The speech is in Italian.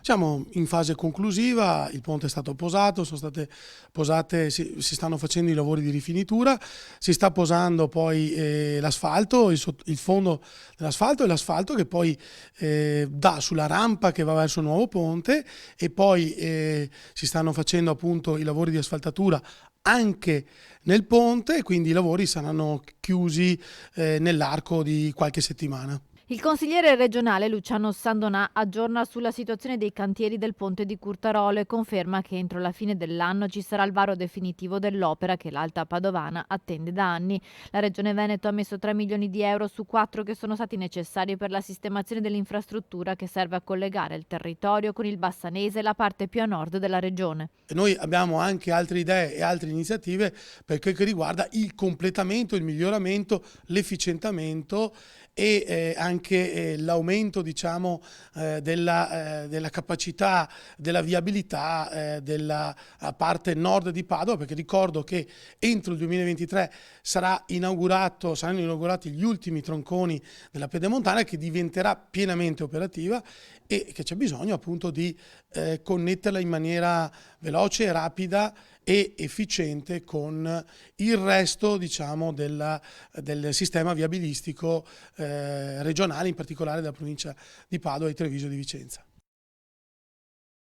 Siamo in fase conclusiva, il ponte è stato posato, sono state posate, si stanno facendo i lavori di rifinitura, si sta posando poi l'asfalto, il fondo dell'asfalto e l'asfalto che poi dà sulla rampa che va verso il nuovo ponte e poi si stanno facendo appunto i lavori di asfaltatura anche nel ponte, quindi i lavori saranno chiusi nell'arco di qualche settimana. Il consigliere regionale Luciano Sandonà aggiorna sulla situazione dei cantieri del ponte di Curtarolo e conferma che entro la fine dell'anno ci sarà il varo definitivo dell'opera che l'Alta Padovana attende da anni. La Regione Veneto ha messo 3 milioni di euro su 4 che sono stati necessari per la sistemazione dell'infrastruttura che serve a collegare il territorio con il Bassanese, la parte più a nord della regione. E noi abbiamo anche altre idee e altre iniziative per quel che riguarda il completamento, il miglioramento, l'efficientamento e anche l'aumento, diciamo, della capacità, della viabilità della parte nord di Padova, perché ricordo che entro il 2023 saranno inaugurati gli ultimi tronconi della Pedemontana, che diventerà pienamente operativa e che c'è bisogno appunto di connetterla in maniera veloce, rapida e efficiente con il resto, diciamo, del sistema viabilistico regionale, in particolare della provincia di Padova e Treviso di Vicenza.